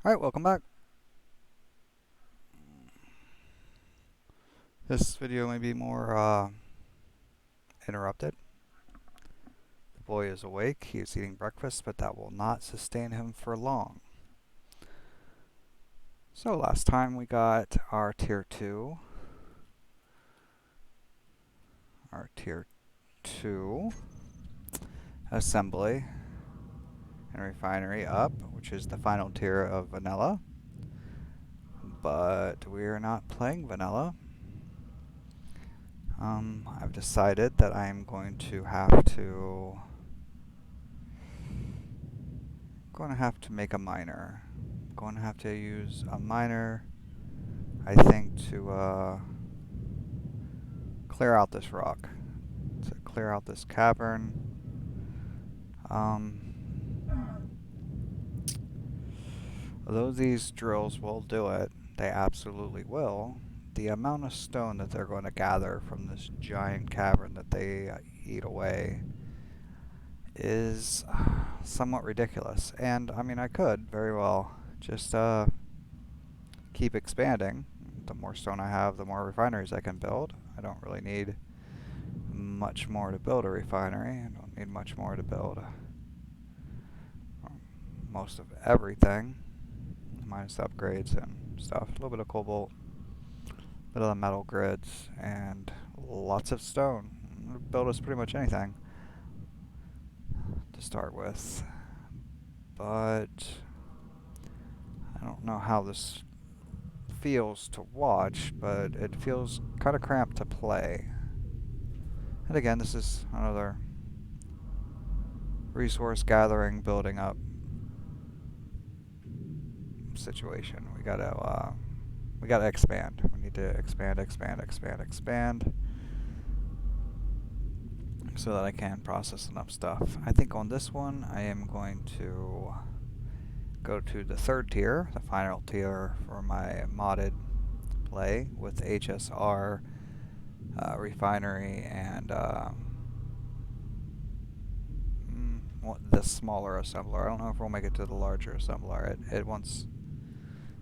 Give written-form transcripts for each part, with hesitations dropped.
Alright, welcome back. This video may be more interrupted. The boy is awake, he is eating breakfast, but that will not sustain him for long. So last time we got our tier 2. Our tier 2 assembly and refinery up, which is the final tier of vanilla. But we are not playing vanilla. I've decided that I'm going to have to make a miner. I'm going to have to use a miner, I think, to clear out this rock, to clear out this cavern. Although these drills will do it, they absolutely will, the amount of stone that they're going to gather from this giant cavern that they eat away is somewhat ridiculous. And I mean, I could very well just keep expanding. The more stone I have, the more refineries I can build. I don't really need much more to build a refinery. I don't need much more to build most of everything, minus the upgrades and stuff. A little bit of cobalt, a bit of the metal grids, and lots of stone. Build us pretty much anything to start with. But I don't know how this feels to watch, but it feels kind of cramped to play. And again, this is another resource gathering, building up situation. We gotta expand. We need to expand, so that I can process enough stuff. I think on this one, I am going to go to the third tier, the final tier for my modded play with HSR, refinery, and the smaller assembler. I don't know if we'll make it to the larger assembler. It wants.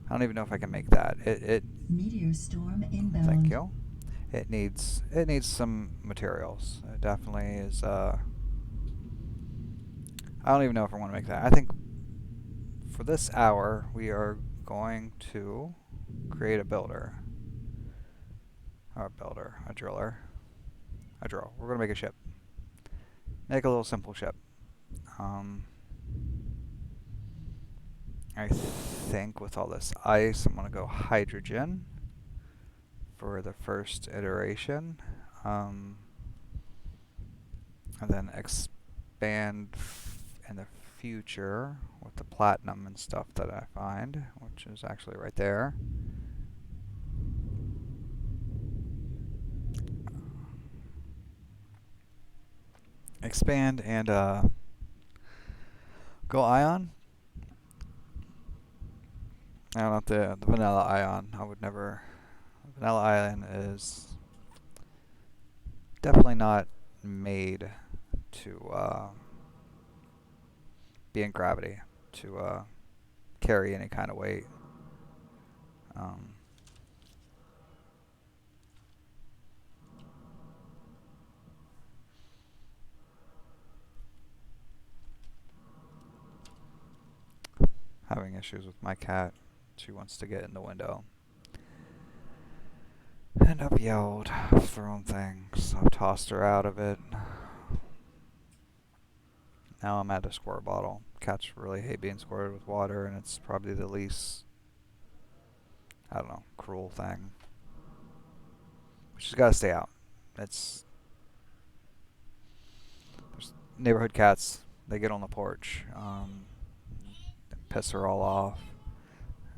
I don't even know if I can make that. Meteor storm inbound. Thank you. It needs some materials. It definitely is. I don't even know if I want to make that. I think for this hour we are going to create a builder. Or a driller. A drill. We're going to make a ship. Make a little simple ship. I think with all this ice, I'm going to go hydrogen for the first iteration. And then expand in the future with the platinum and stuff that I find, which is actually right there. Expand and go ion. I don't know, the vanilla ion. I would never. Vanilla ion is definitely not made to be in gravity, to carry any kind of weight. Having issues with my cat. She wants to get in the window. And I've yelled, I've thrown things, I've tossed her out of it. Now I'm at a squirt bottle. Cats really hate being squirted with water, and it's probably the least, I don't know, cruel thing. She's got to stay out. There's neighborhood cats. They get on the porch, piss her all off,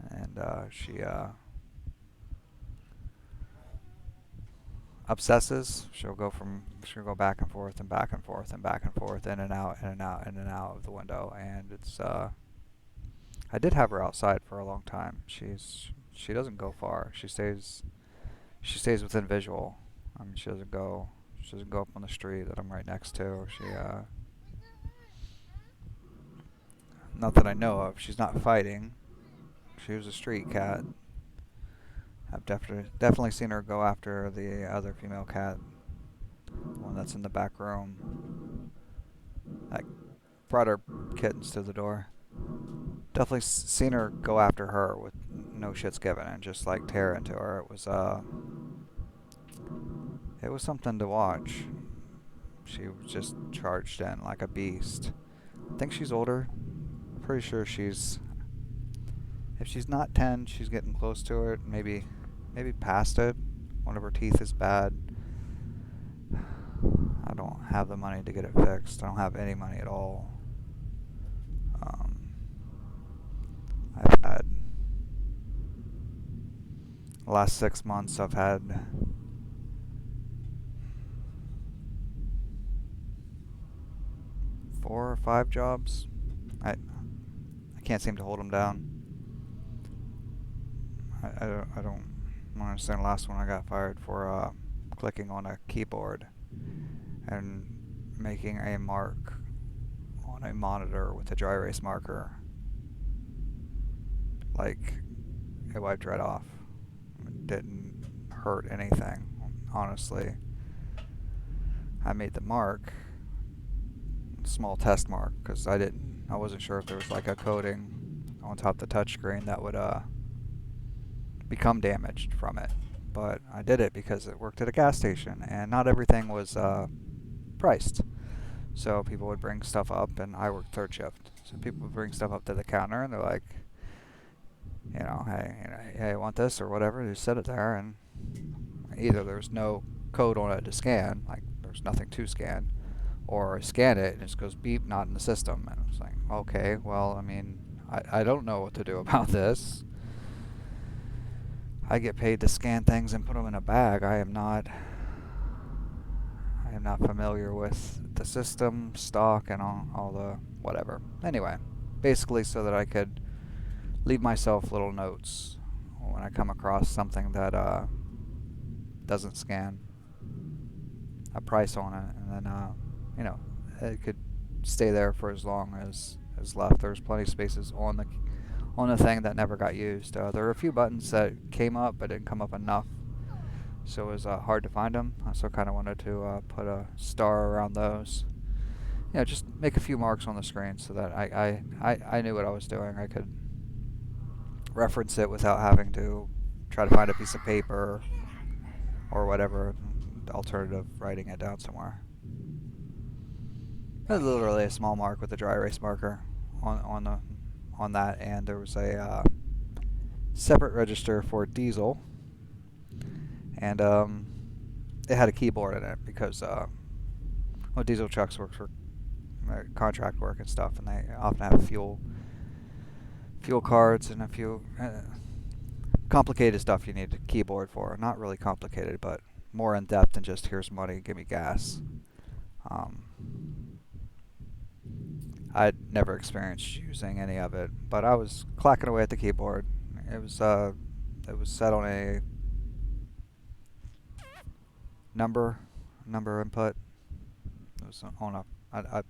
and she obsesses. She'll go back and forth and back and forth and back and forth, in and out, in and out, in and out of the window. And it's I did have her outside for a long time. She doesn't go far. She stays within visual. I mean, she doesn't go up on the street that I'm right next to. Not that I know of. She's not fighting. She was a street cat. I've definitely seen her go after the other female cat, the one that's in the back room. Like brought her kittens to the door. Definitely seen her go after her with no shits given and just like tear into her. It was something to watch. She was just charged in like a beast. I think she's older. Pretty sure she's, if she's not 10, she's getting close to it. Maybe past it. One of her teeth is bad. I don't have the money to get it fixed. I don't have any money at all. Um, I've had the last 6 months. I've had 4 or 5 jobs. I can't seem to hold them down. I don't understand. The last one I got fired for clicking on a keyboard and making a mark on a monitor with a dry erase marker. Like, it wiped right off. It didn't hurt anything, honestly. I made the mark, small test mark, because I wasn't sure if there was like a coating on top of the touchscreen that would become damaged from it. But I did it because it worked at a gas station, and not everything was priced. So people would bring stuff up, and I worked third shift. So people would bring stuff up to the counter, and they're like, hey, I want this or whatever. They set it there, and either there's no code on it to scan, like there's nothing to scan, or I scan it and it just goes beep, not in the system. And it's like, okay, well, I mean, I don't know what to do about this. I get paid to scan things and put them in a bag. I am not familiar with the system, stock, and all the whatever. Anyway, basically so that I could leave myself little notes when I come across something that doesn't scan, a price on it, and then it could stay there for as long as is left. There's plenty of spaces on the thing that never got used. There were a few buttons that came up but didn't come up enough, so it was hard to find them. I also kind of wanted to put a star around those. Just make a few marks on the screen so that I knew what I was doing. I could reference it without having to try to find a piece of paper or whatever alternative, writing it down somewhere. It was literally a small mark with a dry erase marker on that, and there was a separate register for diesel, and it had a keyboard in it because diesel trucks work for contract work and stuff, and they often have fuel cards and a few complicated stuff you need a keyboard for. Not really complicated, but more in depth than just here's money, give me gas. I'd never experienced using any of it, but I was clacking away at the keyboard. It was set on a number input. It was on a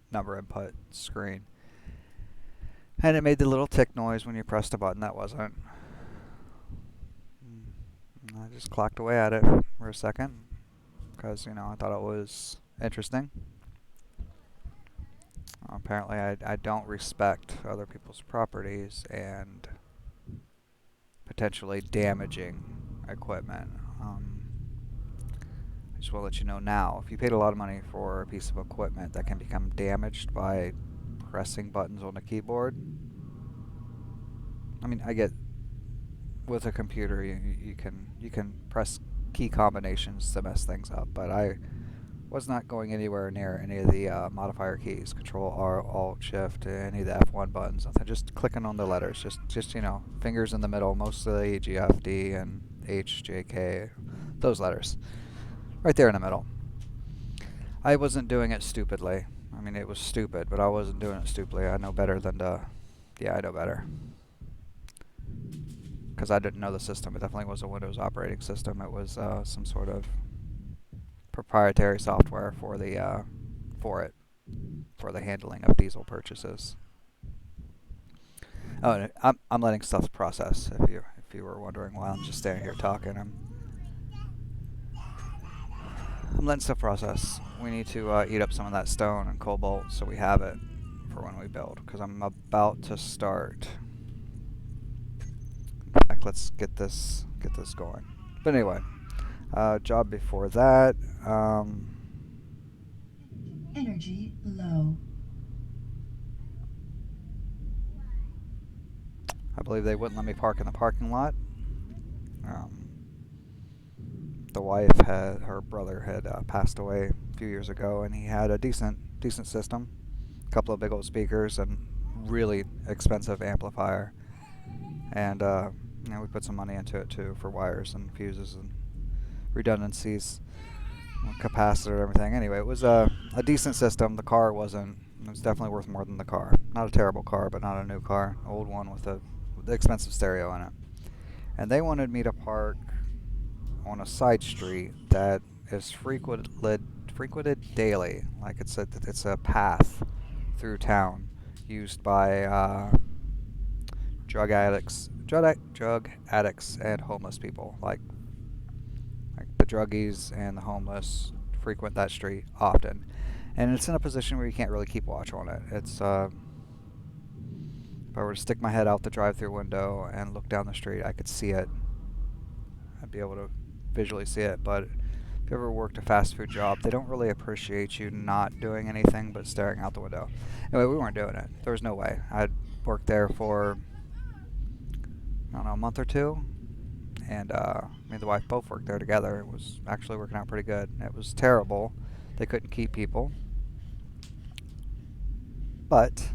number input screen, and it made the little tick noise when you pressed a button that wasn't. I just clocked away at it for a second because I thought it was interesting. Apparently, I don't respect other people's properties and potentially damaging equipment. I just want to let you know now, if you paid a lot of money for a piece of equipment that can become damaged by pressing buttons on a keyboard, I mean, I get with a computer you can press key combinations to mess things up, but I was not going anywhere near any of the modifier keys, Control R, Alt, Shift, any of the F1 buttons, nothing. Just clicking on the letters, just fingers in the middle, mostly G, F, D, and H, J, K, those letters, right there in the middle. I wasn't doing it stupidly. I mean, it was stupid, but I wasn't doing it stupidly. I know better than to. Yeah, I know better. Because I didn't know the system. It definitely was a Windows operating system. It was some sort of proprietary software for the handling of diesel purchases. Oh, and I'm letting stuff process. If you were wondering while I'm just standing here talking, I'm letting stuff process. We need to eat up some of that stone and cobalt so we have it for when we build. Because I'm about to start. In fact, let's get this going. But anyway, job before that. Energy low. I believe they wouldn't let me park in the parking lot. Um, the wife had her brother had passed away a few years ago, and he had a decent system, a couple of big old speakers, and really expensive amplifier. And we put some money into it too for wires and fuses and redundancies, capacitor, and everything. Anyway, it was a decent system. The car wasn't. It was definitely worth more than the car. Not a terrible car, but not a new car. Old one with a expensive stereo in it. And they wanted me to park on a side street that is frequented daily. Like it's a path through town used by drug addicts, and homeless people. Like the druggies and the homeless frequent that street often, and it's in a position where you can't really keep watch on it. It's if I were to stick my head out the drive-through window and look down the street, I could see it. I'd be able to visually see it. But if you ever worked a fast food job, they don't really appreciate you not doing anything but staring out the window. Anyway, we weren't doing it. There was no way. I'd worked there for, I don't know, a month or two, and me and the wife both worked there together. It was actually working out pretty good. It was terrible. They couldn't keep people, but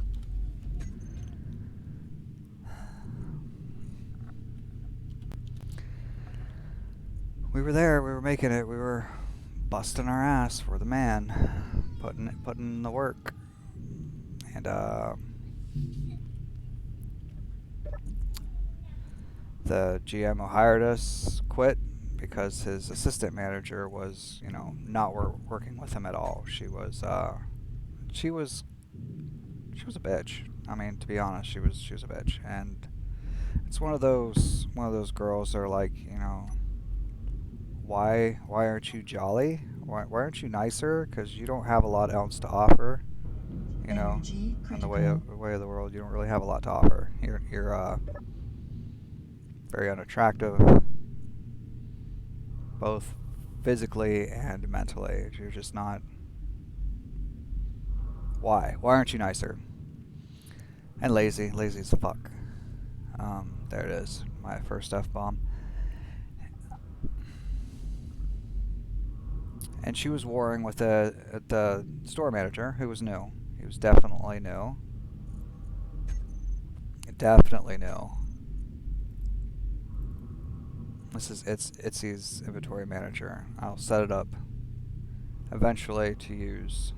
we were there. We were making it. We were busting our ass for the man, putting in the work, and the GM who hired us quit because his assistant manager was, not working with him at all. She was, she was a bitch. I mean, to be honest, she was a bitch, and it's one of those girls that are like, why aren't you jolly? Why aren't you nicer? Because you don't have a lot else to offer. You know, Energy in the critical. way of the world, you don't really have a lot to offer. You're very unattractive, both physically and mentally. You're just not. Why? Why aren't you nicer? And lazy as fuck. There it is, my first F bomb. And she was warring with the store manager, who was new. He was definitely new. Definitely new. This is Itzy's inventory manager. I'll set it up eventually to use.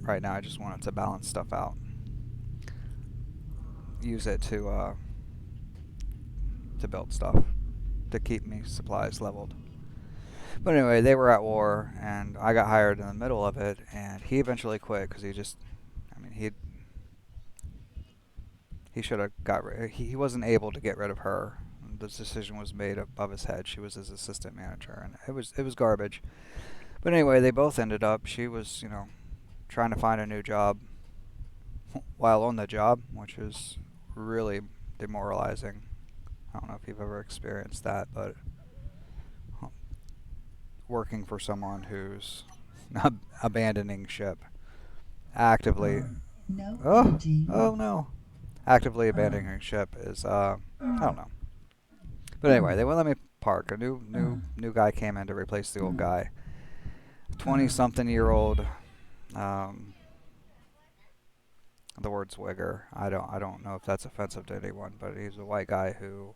Right now, I just want it to balance stuff out. Use it to build stuff, to keep me supplies leveled. But anyway, they were at war, and I got hired in the middle of it, and he eventually quit because I mean, he should have he wasn't able to get rid of her. The decision was made above his head. She was his assistant manager, and it was garbage. But anyway, they both ended up. She was, trying to find a new job while on the job, which is really demoralizing. I don't know if you've ever experienced that, but working for someone who's abandoning ship actively. No Oh, energy. oh no. Actively abandoning ship is I don't know. But anyway, they wouldn't let me park. A new guy came in to replace the old guy. 20-something-year-old. Um, the word swigger. I don't know if that's offensive to anyone, but he's a white guy who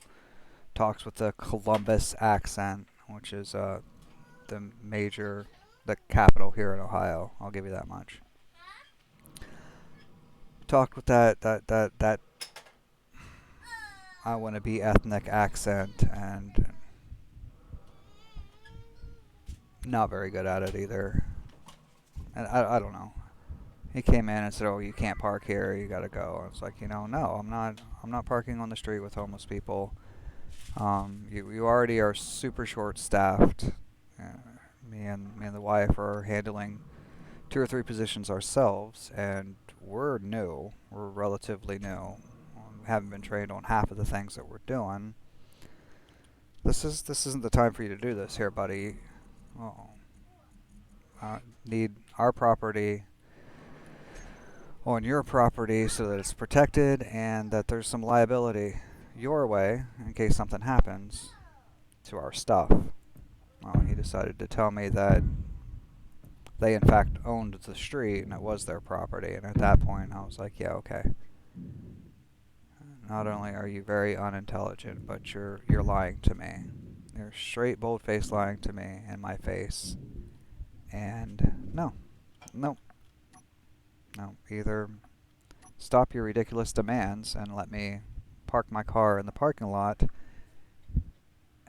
talks with a Columbus accent, which is the capital here in Ohio. I'll give you that much. Talked with that I want to be ethnic accent, and not very good at it either. And I don't know. He came in and said, "Oh, you can't park here. You got to go." I was like, no, I'm not. I'm not parking on the street with homeless people. You already are super short staffed. Me and the wife are handling two or three positions ourselves, and we're new. We're relatively new. We haven't been trained on half of the things that we're doing. This isn't the time for you to do this here, buddy. Oh, need our property on your property so that it's protected and that there's some liability your way in case something happens to our stuff. Well, he decided to tell me that they in fact owned the street and it was their property. And at that point, I was like, yeah, okay. Not only are you very unintelligent, but you're lying to me. You're straight, bold-faced lying to me in my face. And no, no, no. Either stop your ridiculous demands and let me park my car in the parking lot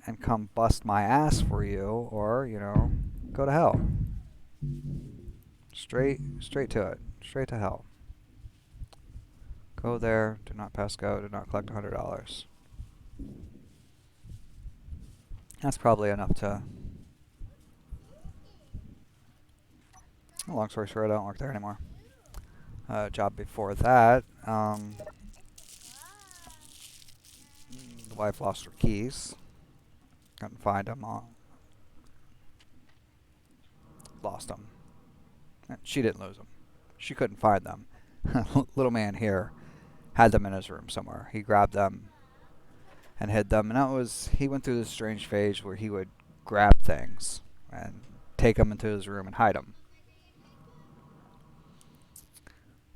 and come bust my ass for you, or go to hell. Straight to it. Straight to hell. Go there. Do not pass go. Do not collect $100. That's probably enough to. Long story short, I don't work there anymore. Job before that, the wife lost her keys. Couldn't find them. Lost them. She didn't lose them. She couldn't find them. Little man here had them in his room somewhere. He grabbed them and hid them. And he went through this strange phase where he would grab things and take them into his room and hide them.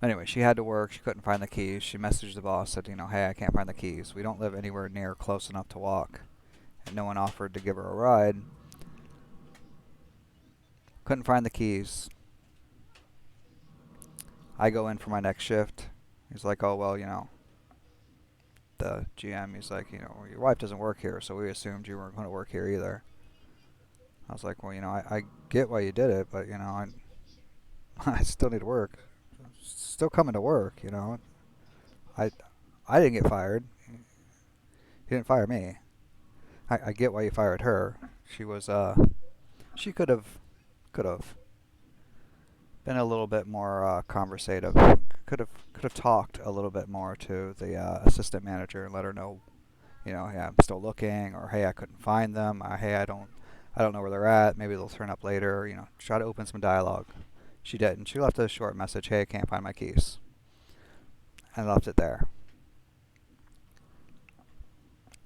Anyway, she had to work. She couldn't find the keys. She messaged the boss, said, hey, I can't find the keys. We don't live anywhere near close enough to walk. And no one offered to give her a ride. Couldn't find the keys. I go in for my next shift. He's like, oh, well, the GM, he's like, your wife doesn't work here, so we assumed you weren't going to work here either. I was like, well, I get why you did it, but, I still need to work. Still coming to work, I didn't get fired. He didn't fire me. I get why you fired her. She could have been a little bit more conversative. Could have talked a little bit more to the assistant manager and let her know, hey, I'm still looking, or hey, I couldn't find them, or hey, I don't know where they're at. Maybe they'll turn up later. Try to open some dialogue. She didn't. She left a short message. Hey, I can't find my keys. And left it there.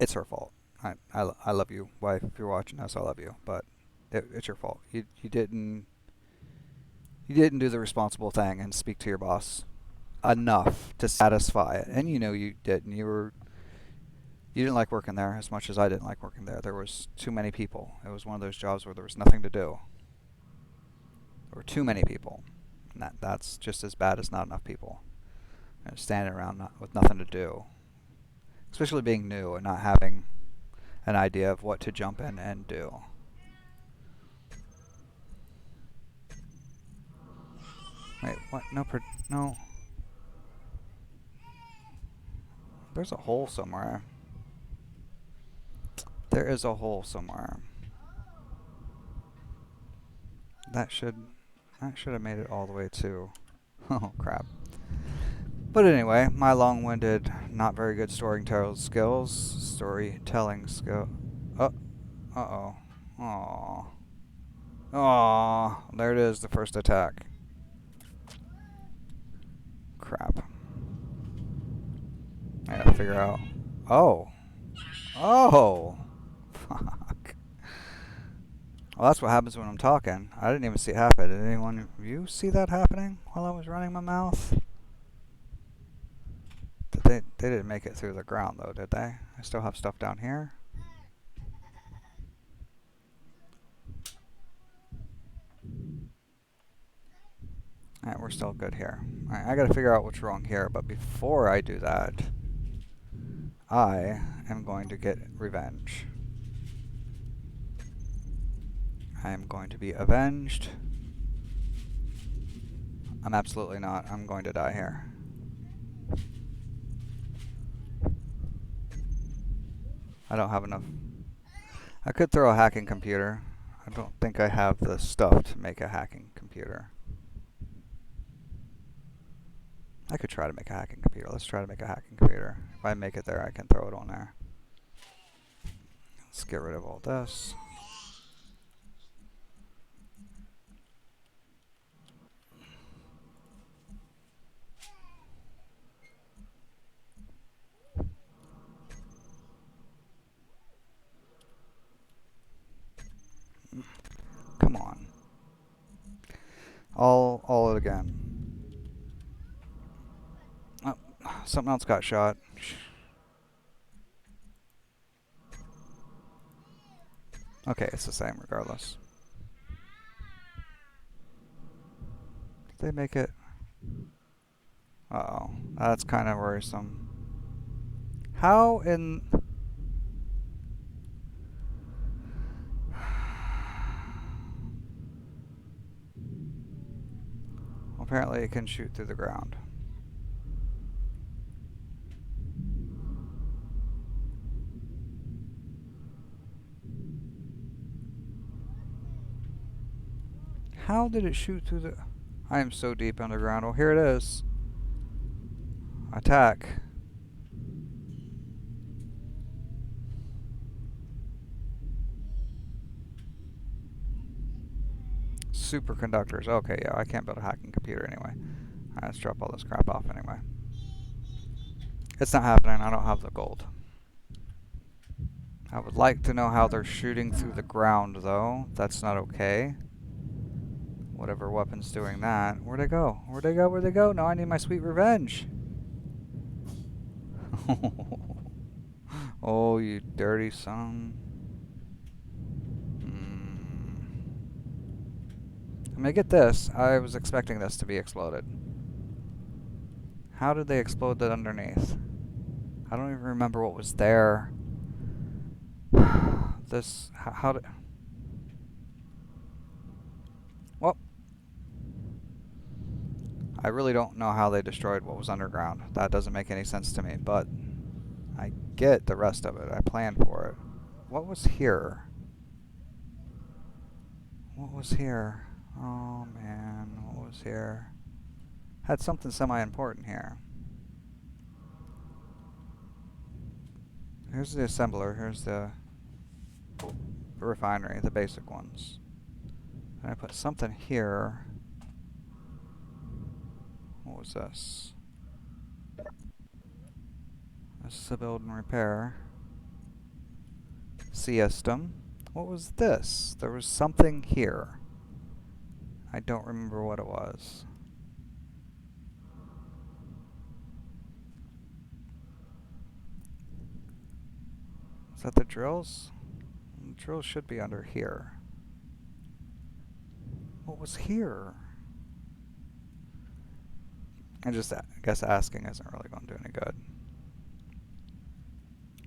It's her fault. I love you, wife. If you're watching this, I love you. But it's your fault. You didn't do the responsible thing and speak to your boss enough to satisfy it. And you didn't. You didn't like working there as much as I didn't like working there. There was too many people. It was one of those jobs where there was nothing to do. There were too many people. And that's just as bad as not enough people. Standing around with nothing to do. Especially being new and not having an idea of what to jump in and do. Wait, what? No. There's a hole somewhere. There is a hole somewhere. That should have made it all the way to. Oh crap. But anyway, my long-winded, not very good storytelling skills. Oh, uh-oh. Aww. Aww. There it is, the first attack. Crap. I gotta figure out. Oh. Oh. Fuck. Well, that's what happens when I'm talking. I didn't even see it happen. Did anyone of you see that happening while I was running my mouth? They didn't make it through the ground, though, did they? I still have stuff down here. Alright, we're still good here. Alright, I gotta figure out what's wrong here, but before I do that, I am going to get revenge. I am going to be avenged I'm absolutely not. I'm going to die here. I don't have enough. I could throw a hacking computer. I don't think I have the stuff to make a hacking computer. I could try to make a hacking computer. Let's try to make a hacking computer. If I make it there, I can throw it on there. Let's get rid of all this. Come on. All it again. Oh, something else got shot. Okay, it's the same regardless. Did they make it? Uh-oh. That's kind of worrisome. How in... Apparently it can shoot through the ground. How did it shoot through the... I am so deep underground. Oh, here it is. Attack. Superconductors. Okay, yeah, I can't build a hacking computer anyway. Alright, let's drop all this crap off anyway. It's not happening. I don't have the gold. I would like to know how they're shooting through the ground, though. That's not okay. Whatever weapon's doing that. Where'd they go? Where'd they go? Where'd they go? No, I need my sweet revenge. Oh, you dirty son. I'm gonna get this. I was expecting this to be exploded. How did they explode that underneath? I don't even remember what was there. This... How did... Well... I really don't know how they destroyed what was underground. That doesn't make any sense to me, but... I get the rest of it. I planned for it. What was here? What was here? Oh man, what was here? Had something semi-important here. Here's the assembler. Here's the refinery, the basic ones. And I put something here. What was this? This is a build and repair system. What was this? There was something here. I don't remember what it was. Is that the drills? The drills should be under here. What was here? I guess asking isn't really going to do any good.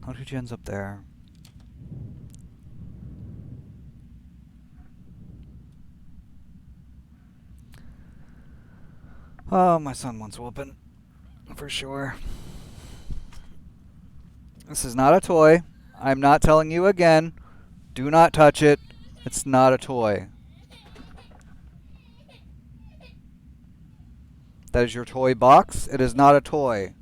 How did you end up there? Oh, my son wants whooping. For sure. This is not a toy. I'm not telling you again. Do not touch it. It's not a toy. That is your toy box. It is not a toy.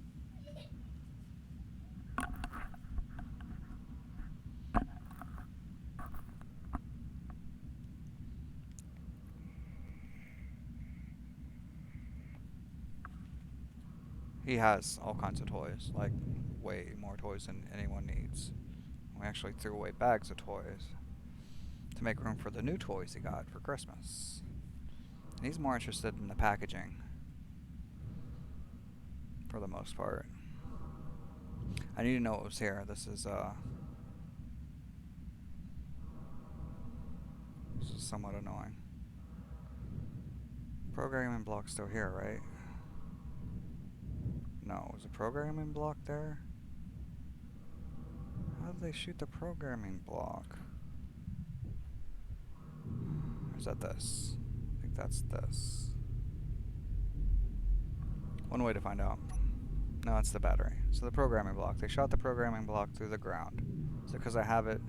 He has all kinds of toys, like way more toys than anyone needs. We actually threw away bags of toys to make room for the new toys he got for Christmas. And he's more interested in the packaging, for the most part. I need to know what was here. This is somewhat annoying. Programming block's still here, right? No, was a programming block there? How did they shoot the programming block? Or is that this? I think that's this. One way to find out. No, it's the battery. So the programming block. They shot the programming block through the ground. So because I have it,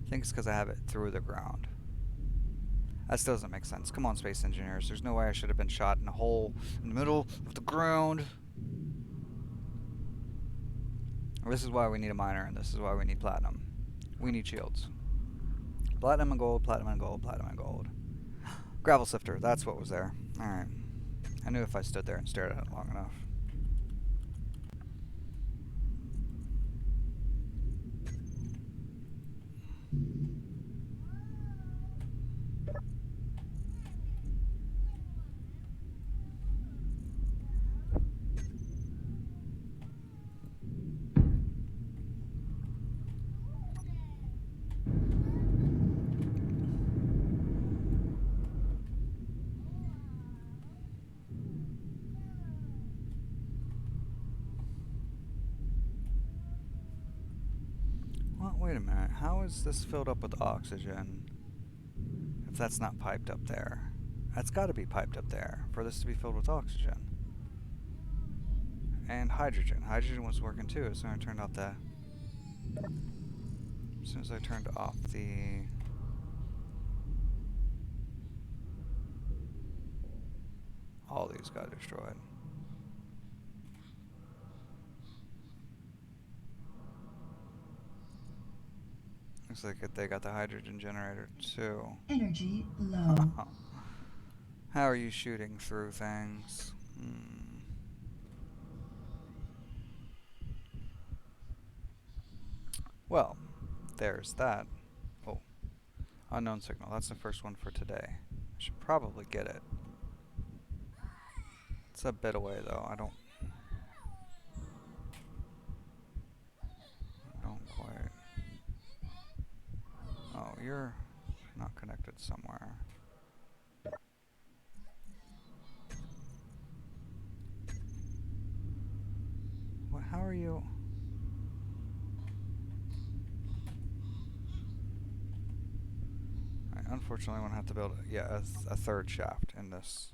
I think it's because I have it through the ground. That still doesn't make sense. Come on, space engineers. There's no way I should have been shot in a hole in the middle of the ground. This is why we need a miner, and this is why we need platinum. We need shields. Platinum and gold, platinum and gold, platinum and gold. Gravel sifter, that's what was there. Alright. I knew if I stood there and stared at it long enough. Well, wait a minute. How is this filled up with oxygen if that's not piped up there? That's got to be piped up there for this to be filled with oxygen. And hydrogen. Hydrogen was working too as soon as I turned off the... As soon as I turned off the... All these got destroyed. Looks like they got the hydrogen generator too. Energy low. How are you shooting through things? Well, there's that. Oh, unknown signal. That's the first one for today. I should probably get it. It's a bit away though. I don't quite. Oh, you're not connected somewhere. What? How are you? Unfortunately, I'm gonna have to build a third shaft in this,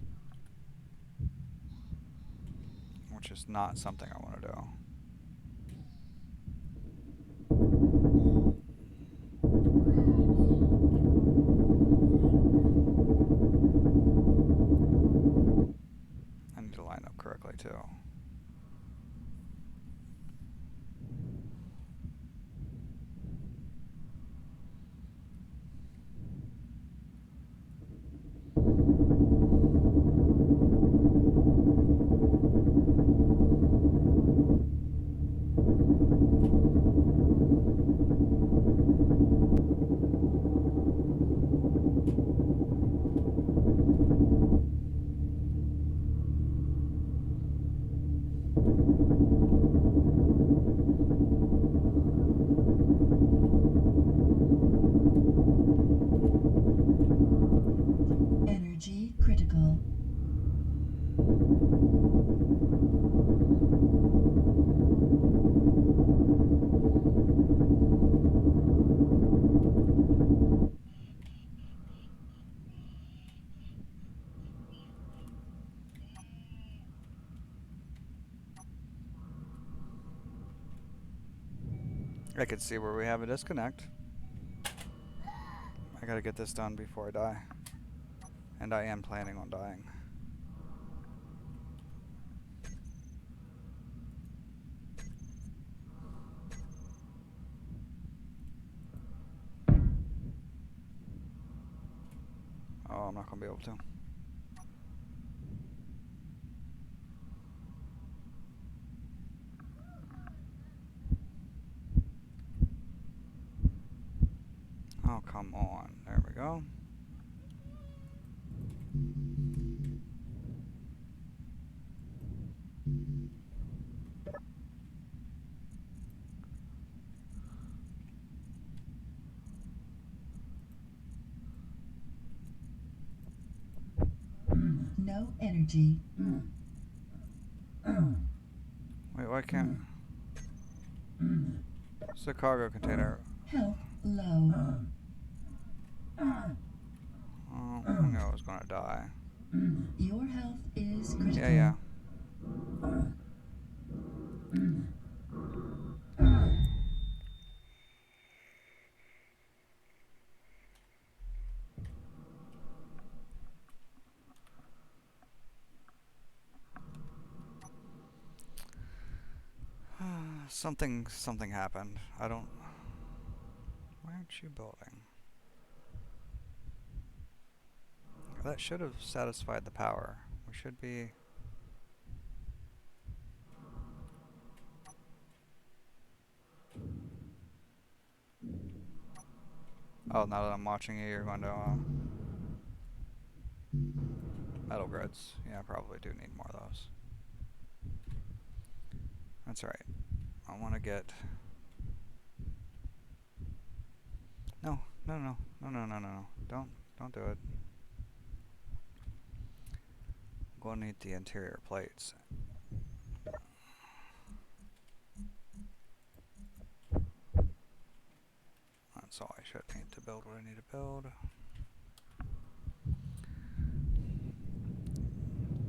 which is not something I want to do. I need to line up correctly too. Energy critical. I can see where we have a disconnect. I gotta get this done before I die. And I am planning on dying. Oh, I'm not gonna be able to. Oh, come on. There we go. No energy. Wait, why can't... It's a cargo container. Health low. Oh, I knew I was gonna die. Your health is critical. Yeah. Something happened. I don't... Why aren't you building? That should have satisfied the power. We should be... Oh, now that I'm watching you, you're going to, metal grids. Yeah, I probably do need more of those. That's alright. I want to get... No, no, no, no, no, no, no. Don't do it. I'm going to need the interior plates. That's all I should need to build what I need to build.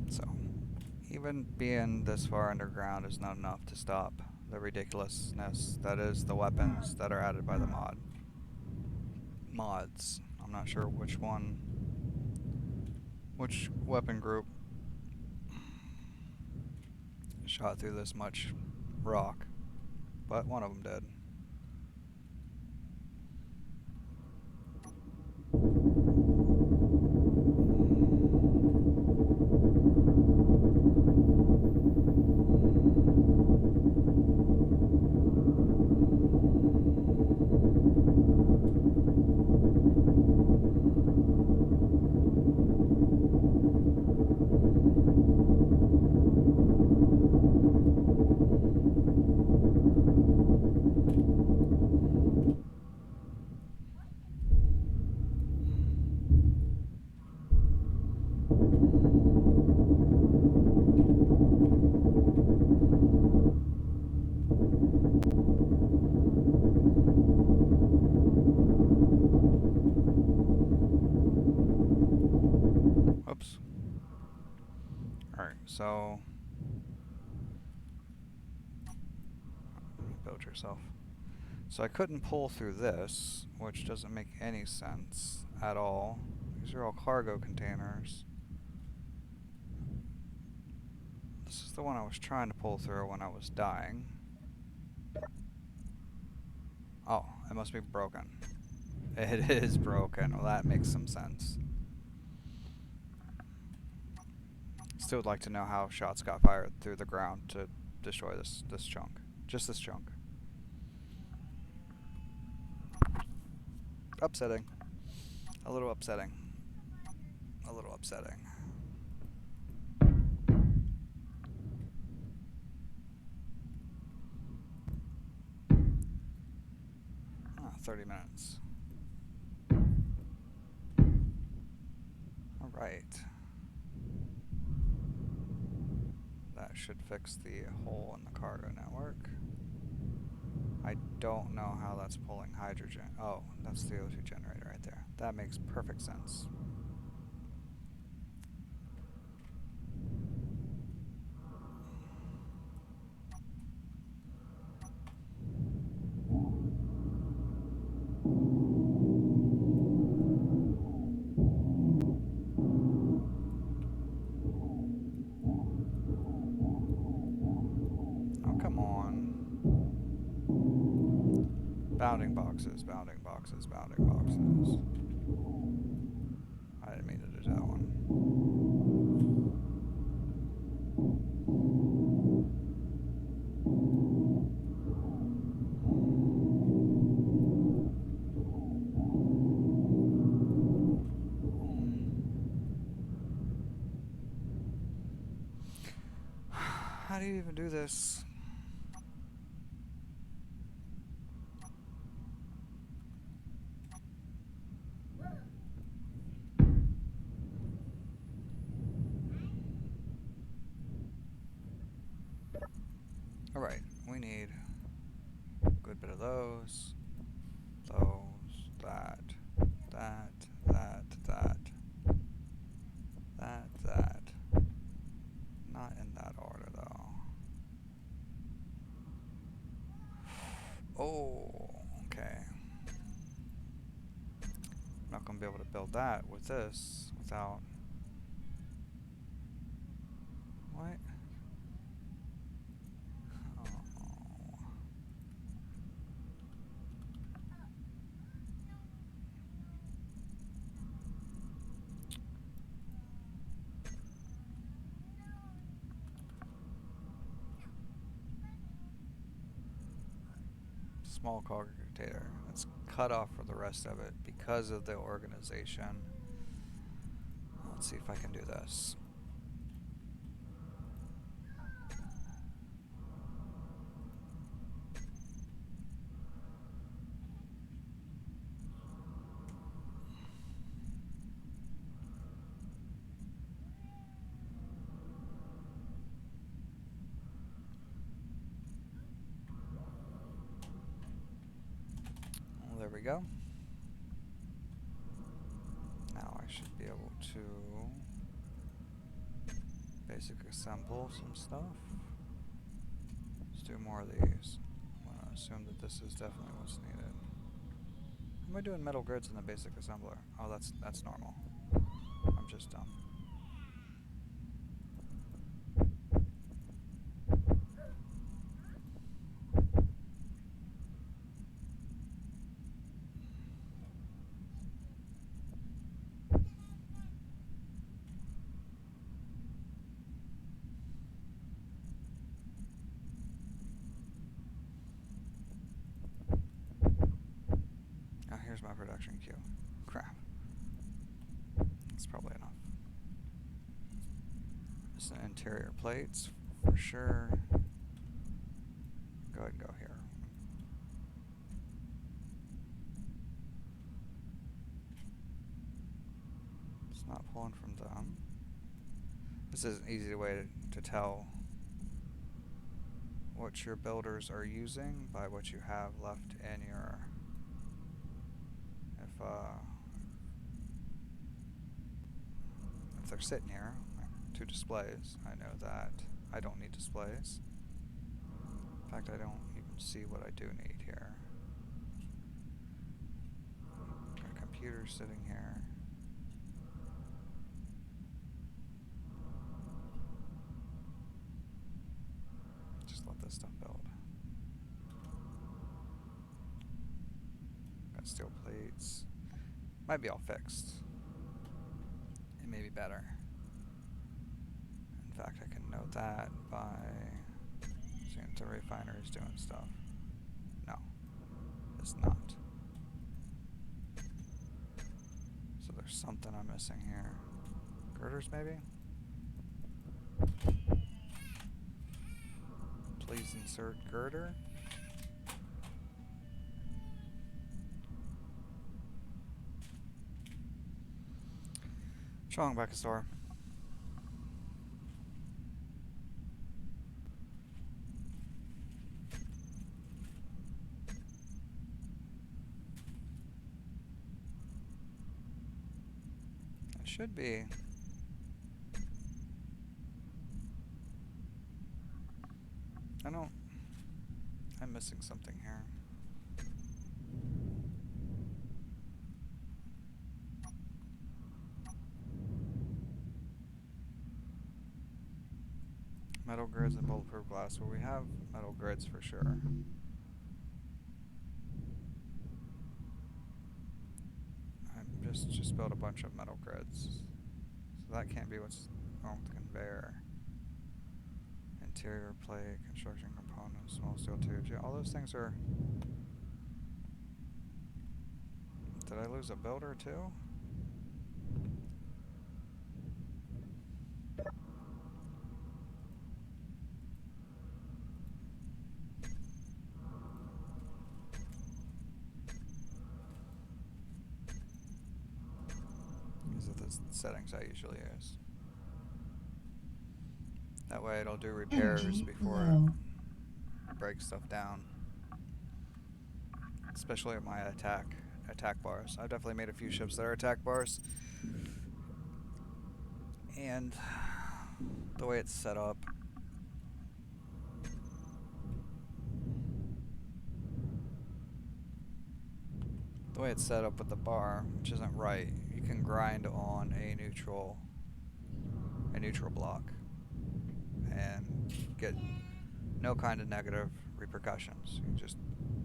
So, even being this far underground is not enough to stop the ridiculousness that is the weapons that are added by the mods. I'm not sure which weapon group shot through this much rock, but one of them did. Oops. Alright, so... build yourself. So I couldn't pull through this, which doesn't make any sense at all. These are all cargo containers. This is the one I was trying to pull through when I was dying. Oh, it must be broken. It is broken. Well, that makes some sense. Still would like to know how shots got fired through the ground to destroy this chunk. Just this chunk. Upsetting. A little upsetting. A little upsetting. 30 minutes. Alright. That should fix the hole in the cargo network. I don't know how that's pulling hydrogen. Oh, that's the O2 generator right there. That makes perfect sense. Oh, come on. Bounding boxes, bounding boxes, bounding boxes. I didn't mean to do that one. How do you even do this? Alright, we need a good bit of those, that, that. Not in that order, though. Oh, okay. I'm not going to be able to build that with this without... What? Oh. small cogitator. Let's cut off for the rest of it because of the organization. Let's see if I can do this. Well, there we go. Now I should be able to basic assemble some stuff. Let's do more of these. I'm gonna assume that this is definitely what's needed. How am I doing metal grids in the basic assembler? Oh, that's normal. I'm just dumb. Oh, here's my production queue. Crap. That's probably enough. Just an interior plates for sure. Go ahead and go here. It's not pulling from them. This is an easy way to tell what your builders are using by what you have left in your. If they're sitting here, two displays, I know that I don't need displays. In fact, I don't even see what I do need here. Got a computer sitting here. Just let this stuff build. Got steel plates. Might be all fixed. It may be better. In fact, I can note that by seeing if the refinery's doing stuff. No, it's not. So there's something I'm missing here. Girders, maybe? Please insert girder. What's wrong, back a store? It should be. I'm missing something here. Metal grids and bulletproof glass. Well, we have metal grids for sure. I just built a bunch of metal grids. So that can't be what's wrong with the conveyor. Interior plate, construction components, small steel tubes. Yeah, all those things are... Did I lose a builder too? These are the settings I usually use. That way it'll do repairs Energy before low. it breaks stuff down. Especially at my attack bars. I've definitely made a few ships that are attack bars. And the way it's set up, with the bar, which isn't right, you can grind on a neutral block and get no kind of negative repercussions. You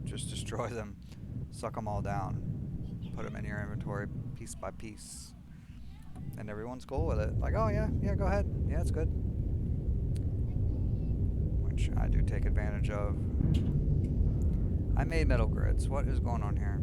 just destroy them, suck them all down, put them in your inventory piece by piece, and everyone's cool with it. Like, oh yeah, go ahead, yeah, it's good. Which I do take advantage of. I made metal grids. What is going on here?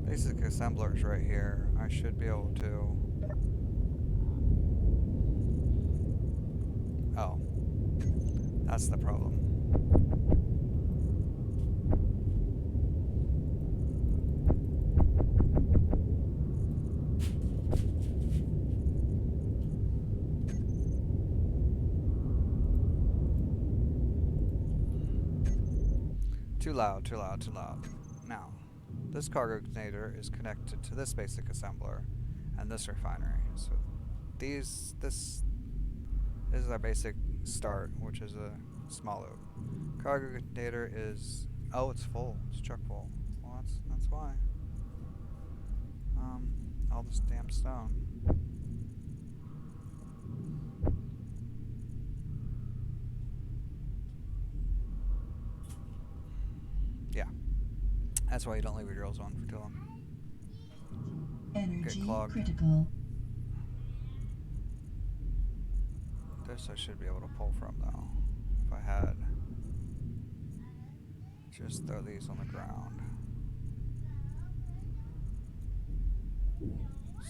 Basic assemblers right here. I should be able to... Oh. That's the problem. Too loud, too loud, too loud. Now, this cargo container is connected to this basic assembler and this refinery. So this is our basic start, which is a small loop. Cargo container is, oh, it's full. It's chock full. Well, that's why. All this damn stone. Yeah, that's why you don't leave your drills on for too long. Energy Get clogged. critical. This I should be able to pull from though. If I had, just throw these on the ground.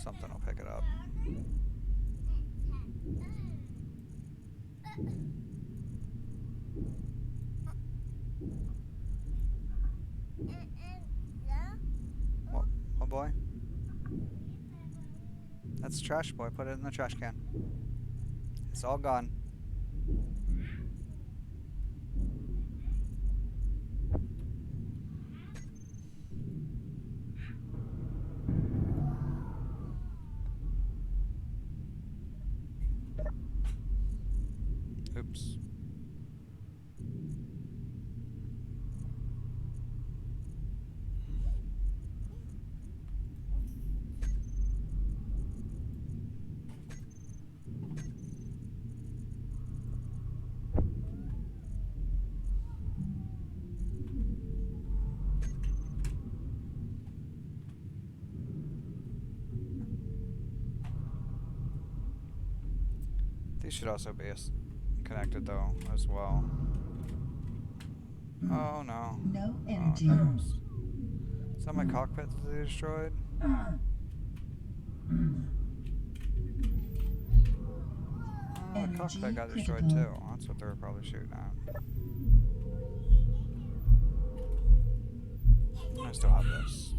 Something will pick it up. What boy? That's trash, boy. Put it in the trash can. It's all gone. Oops. These should also be connected though, as well. Oh no. No energy. Oh, no. Is that my cockpit that they destroyed? Oh, the cockpit got destroyed too. That's what they were probably shooting at. I still have this.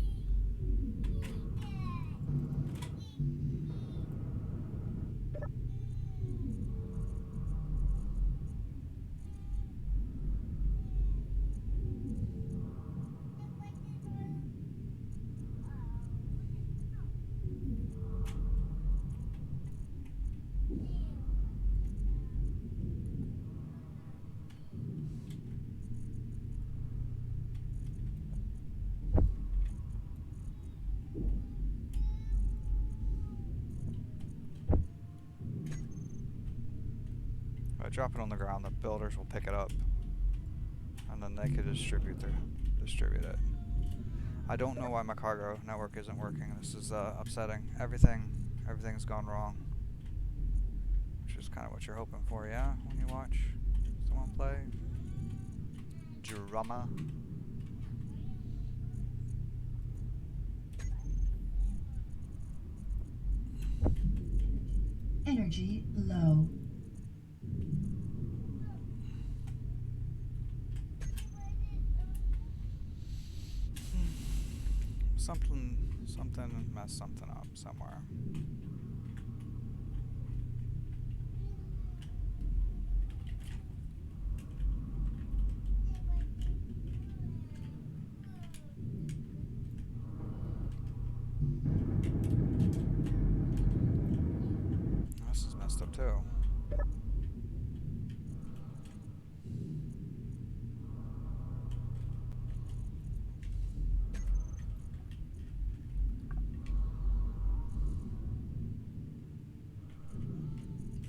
If I drop it on the ground, the builders will pick it up, and then they could distribute it. I don't know why my cargo network isn't working. This is upsetting. Everything's gone wrong, which is kind of what you're hoping for, yeah? When you watch someone play drama. Energy low. Something messed something up somewhere. This is messed up too.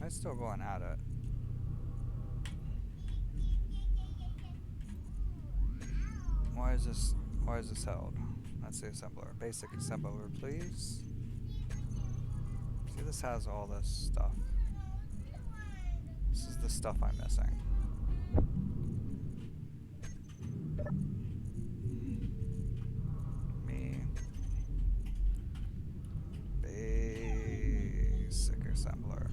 I'm still going at it. Why is this held? That's the assembler. Basic assembler, please. See, this has all this stuff. This is the stuff I'm missing. Me. Basic assembler.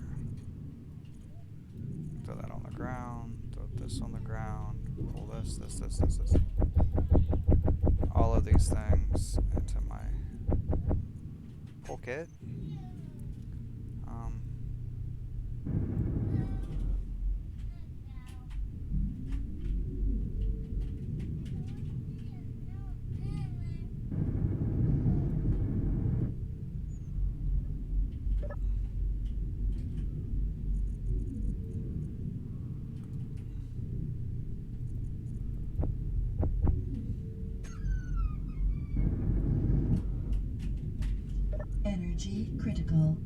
Throw that on the ground. Throw this on the ground. Pull this. All of these things into my pull kit. Energy critical.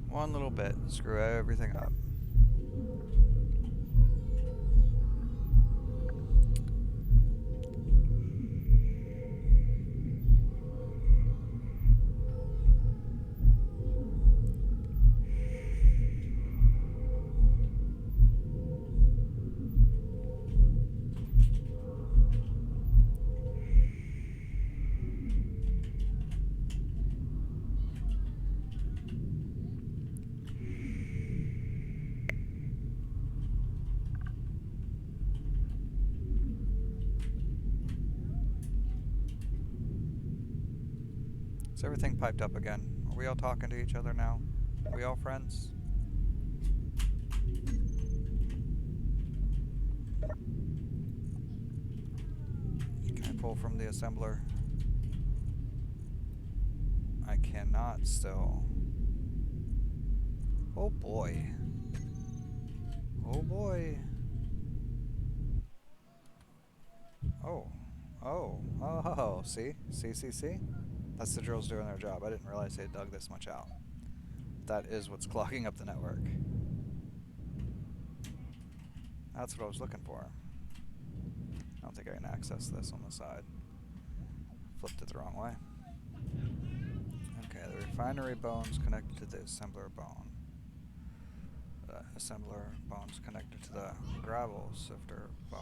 One little bit. Screw everything up. Is everything piped up again? Are we all talking to each other now? Are we all friends? Can I pull from the assembler? I cannot still. Oh boy. Oh boy. Oh. Oh. See? See? That's the drills doing their job. I didn't realize they dug this much out. That is what's clogging up the network. That's what I was looking for. I don't think I can access this on the side. Flipped it the wrong way. Okay, the refinery bone's connected to the assembler bone. The assembler bone's connected to the gravel sifter bone.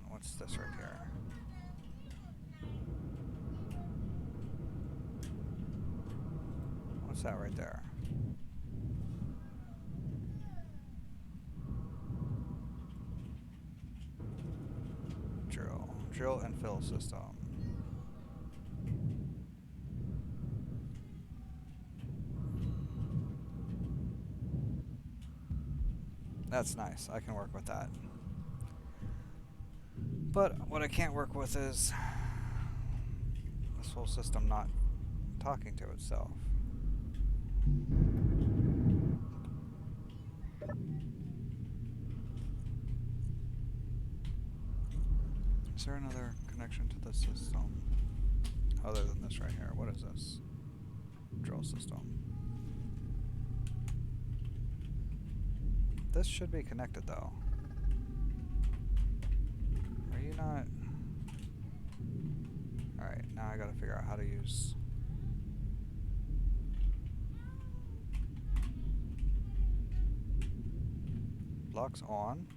What's this right here? What's that right there? Drill and fill system. That's nice. I can work with that. But what I can't work with is this whole system not talking to itself. Is there another connection to the system other than this right here? What is this? Drill system. This should be connected though. Are you not? Alright, now I gotta figure out how to use... Blocks on.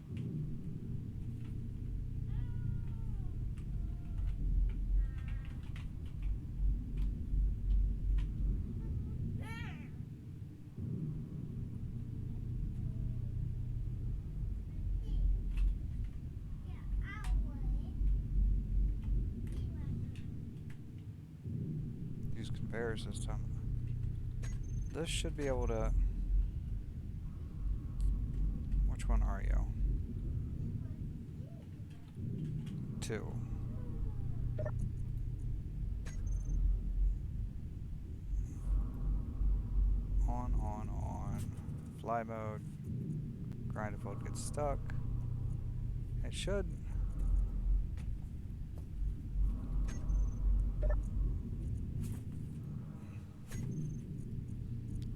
this conveyor system. This should be able to... Which one are you? 2. On. Fly mode. Grind if it gets stuck. It should.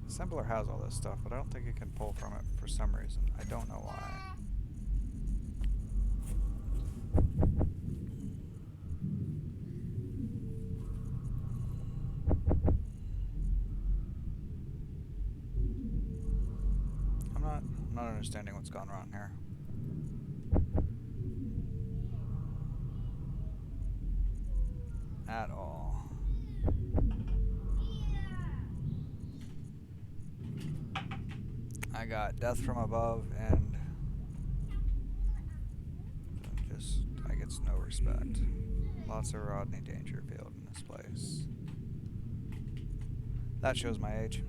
Assembler has all this stuff, but I don't think it can pull from it for some reason. I don't know why. I'm not understanding what's going on here. At all. I got death from above and just I get no respect. Lots of Rodney Dangerfield in this place. That shows my age.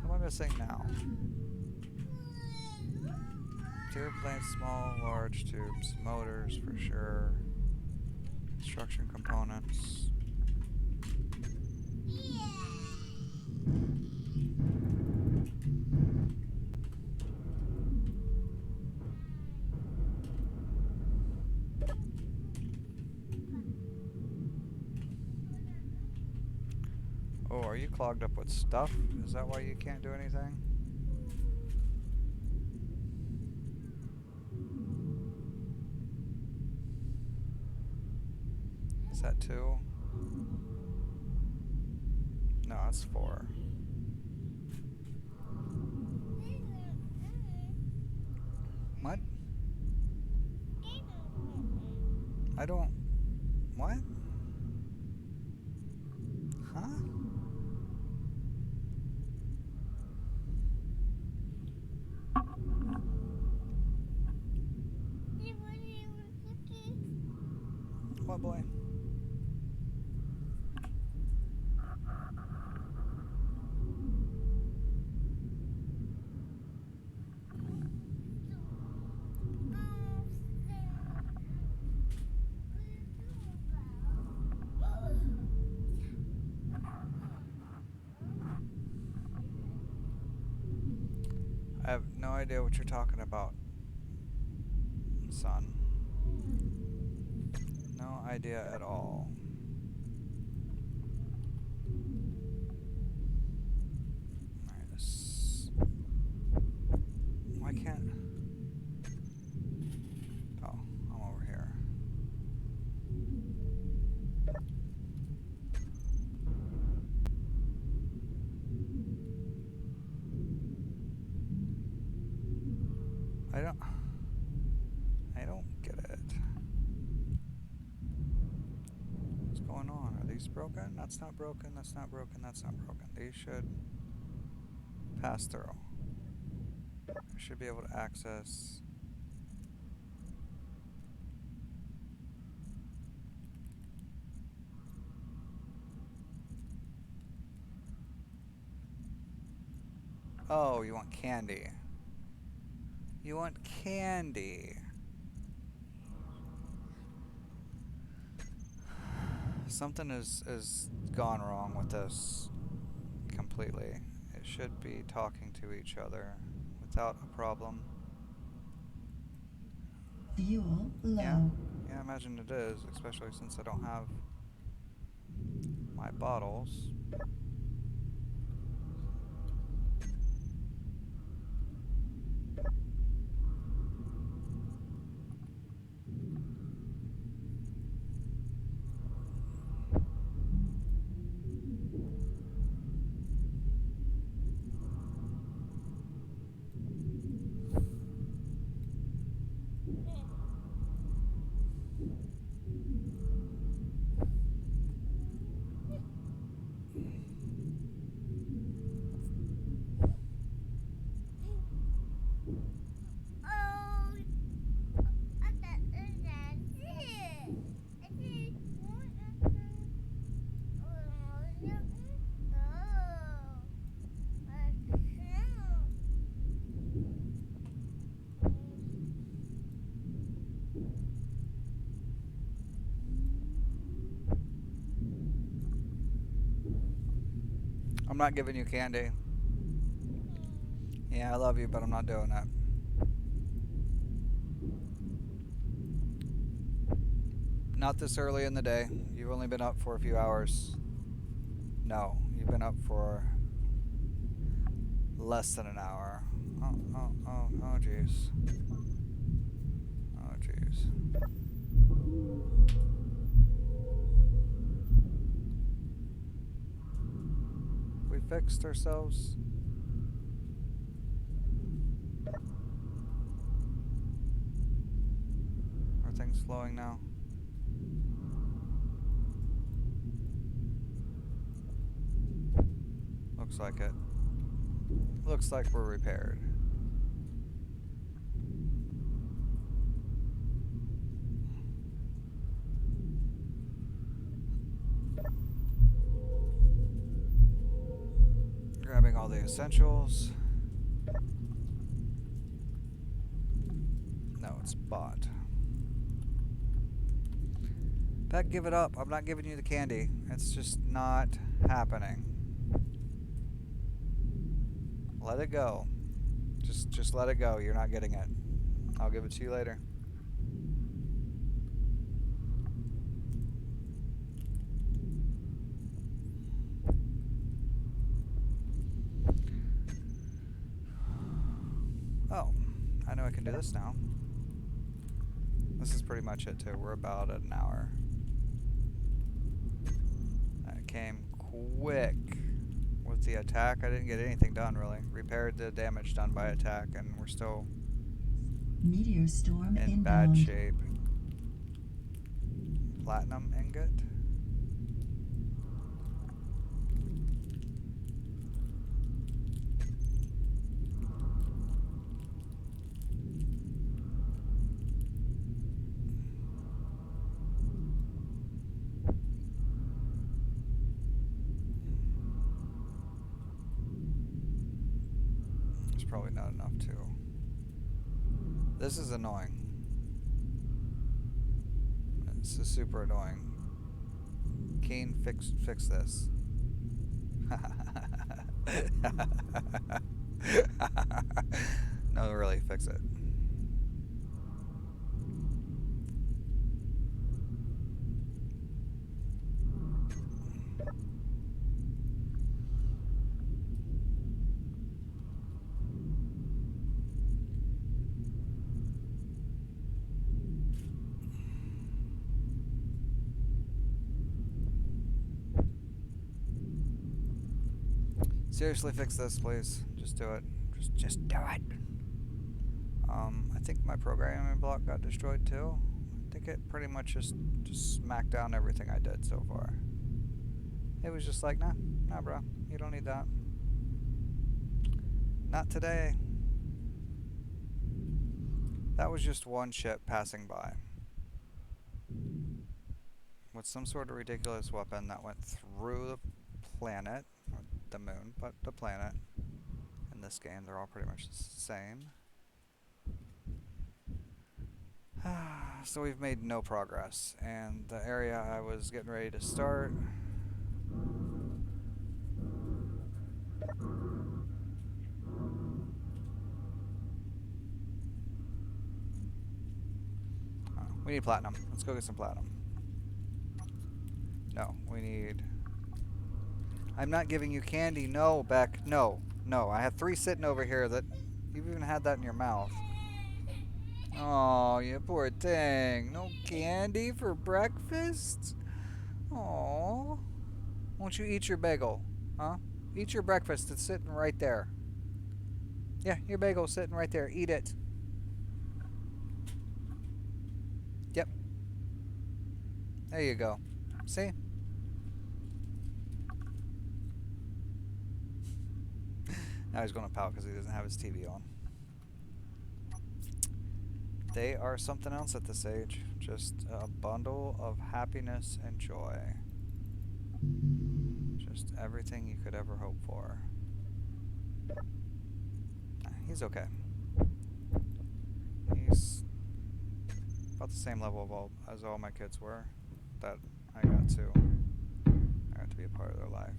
What am I missing now? Tube planes, small, large tubes, motors for sure. Construction components. Oh, are you clogged up with stuff? Is that why you can't do anything? Is that 2? No, that's 4. What? I don't... What? Huh? What boy? I have no idea what you're talking about, son. No idea at all. Alright, this... Why can't... Oh, I'm over here. I don't get it. What's going on? Are these broken? That's not broken, that's not broken, that's not broken. These should pass through. I should be able to access... Oh, you want candy. You want candy. Something is gone wrong with this completely. It should be talking to each other without a problem. Fuel low. Yeah, I imagine it is, especially since I don't have my bottles. I'm not giving you candy. Yeah, I love you, but I'm not doing it. Not this early in the day. You've only been up for a few hours. No, you've been up for less than an hour. Oh, jeez. Oh, jeez. We fixed ourselves. Are things flowing now? Looks like it. Looks like we're repaired. Grabbing all the essentials. No, it's bought. Beck, give it up. I'm not giving you the candy. It's just not happening. Let it go. Just let it go. You're not getting it. I'll give it to you later. Oh, I know I can do this now. This is pretty much it too. We're about at an hour. That came quick with the attack. I didn't get anything done really. Repaired the damage done by attack, and we're still Meteor storm in bad inbound. shape. Platinum ingot. There's probably not enough too. This is annoying. This is super annoying. Keen, fix this. No, really, fix it. Seriously, fix this, please. Just do it. Just do it. I think my programming block got destroyed too. I think it pretty much just smacked down everything I did so far. It was just like, nah, bro, you don't need that. Not today. That was just one ship passing by with some sort of ridiculous weapon that went through the planet, or the moon, but the planet. In this game, they're all pretty much the same. So we've made no progress, and the area I was getting ready to start. We need platinum. Let's go get some platinum. No, we need... I'm not giving you candy. No, Beck. No. No, I have 3 sitting over here that... You've even had that in your mouth. Oh, you poor thing. No candy for breakfast? Oh. Won't you eat your bagel? Huh? Eat your breakfast. It's sitting right there. Yeah, your bagel's sitting right there. Eat it. Yep. There you go. See? Now he's going to pout because he doesn't have his TV on. They are something else at this age. Just a bundle of happiness and joy. Just everything you could ever hope for. He's okay. He's about the same level as all my kids were that I got to be a part of their life.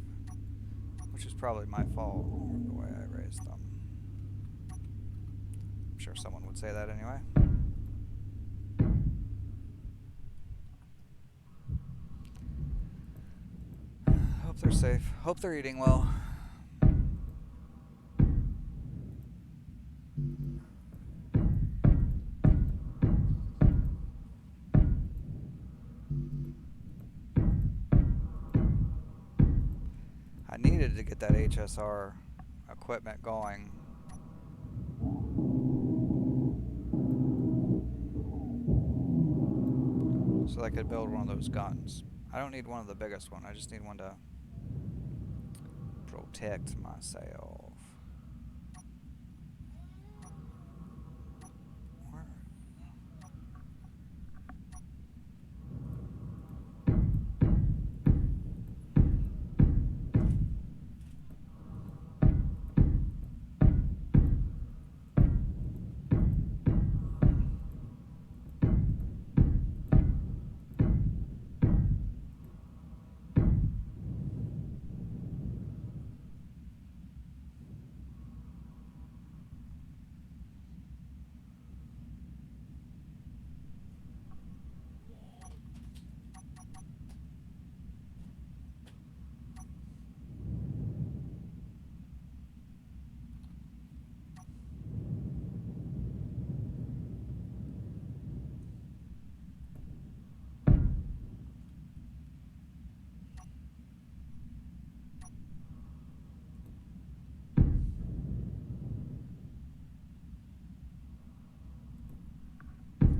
which is probably my fault the way I raised them. I'm sure someone would say that anyway. Hope they're safe. Hope they're eating well. I needed to get that HSR equipment going. So I could build one of those guns. I don't need one of the biggest one. I just need one to protect myself. Where?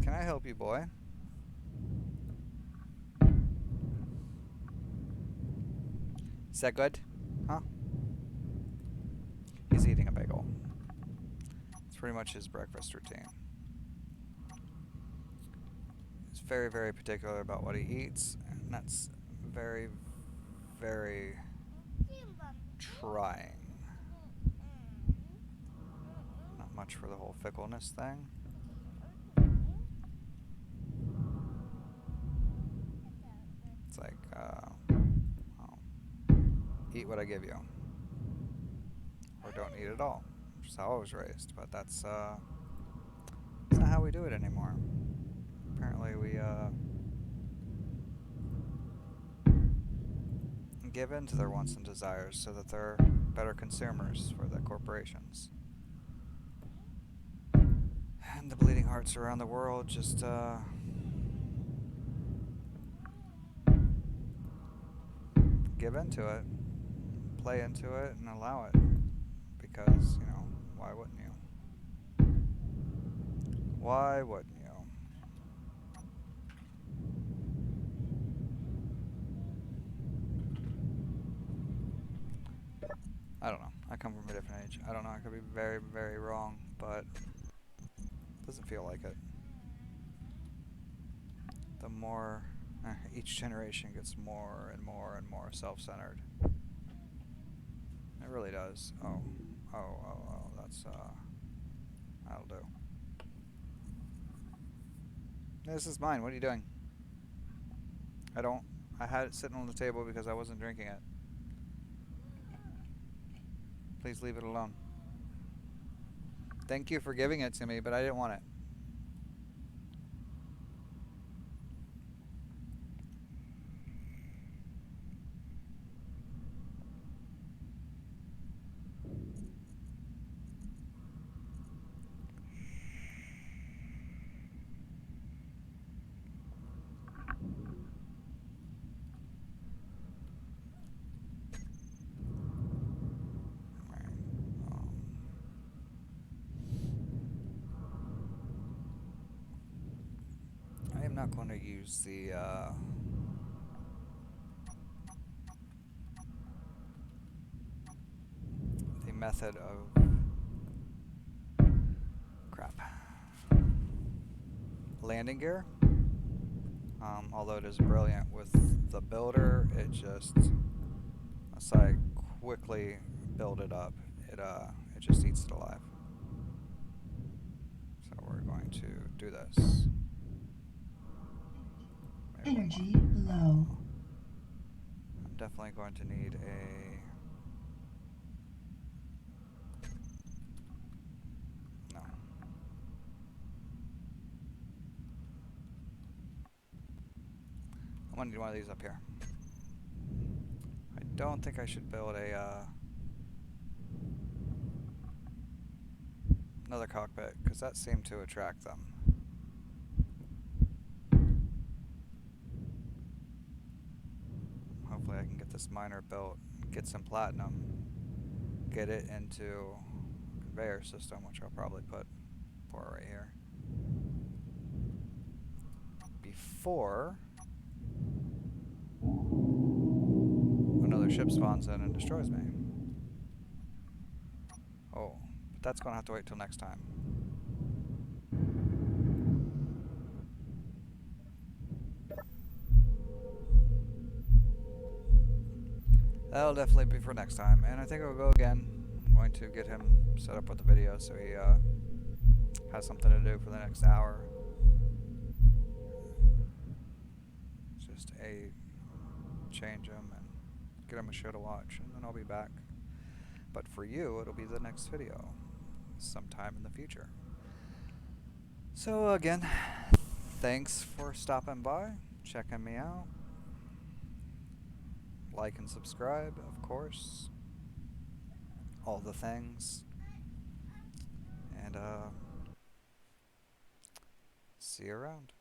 Can I help you, boy? Is that good? Huh? He's eating a bagel. It's pretty much his breakfast routine. He's very, very particular about what he eats, and that's very, very trying. Not much for the whole fickleness thing. It's like, well, eat what I give you, or don't eat at all. Which is how I was raised, but that's not how we do it anymore. Apparently, we give in to their wants and desires so that they're better consumers for the corporations. And the bleeding hearts around the world just give into it, play into it, and allow it. Because, you know, why wouldn't you? Why wouldn't you? I don't know. I come from a different age. I don't know. I could be very, very wrong, but it doesn't feel like it. The more each generation gets more and more and more self-centered. It really does. Oh. That'll do. This is mine. What are you doing? I had it sitting on the table because I wasn't drinking it. Please leave it alone. Thank you for giving it to me, but I didn't want it. I am not going to use the method of crap landing gear. Although it is brilliant with the builder, it just as I quickly build it up, it just eats it alive. So we're going to do this. Maybe Energy low. I'm definitely going to need a need one of these up here. I don't think I should build a another cockpit, because that seemed to attract them. Hopefully I can get this miner built, get some platinum, get it into a conveyor system, which I'll probably put for right here. Before another ship spawns in and destroys me. Oh, but that's going to have to wait till next time. That'll definitely be for next time, and I think I'll go again. I'm going to get him set up with the video so he has something to do for the next hour. Just change him and get him a show to watch, and then I'll be back. But for you, it'll be the next video, sometime in the future. So again, thanks for stopping by, checking me out. Like and subscribe, of course. All the things. And see you around.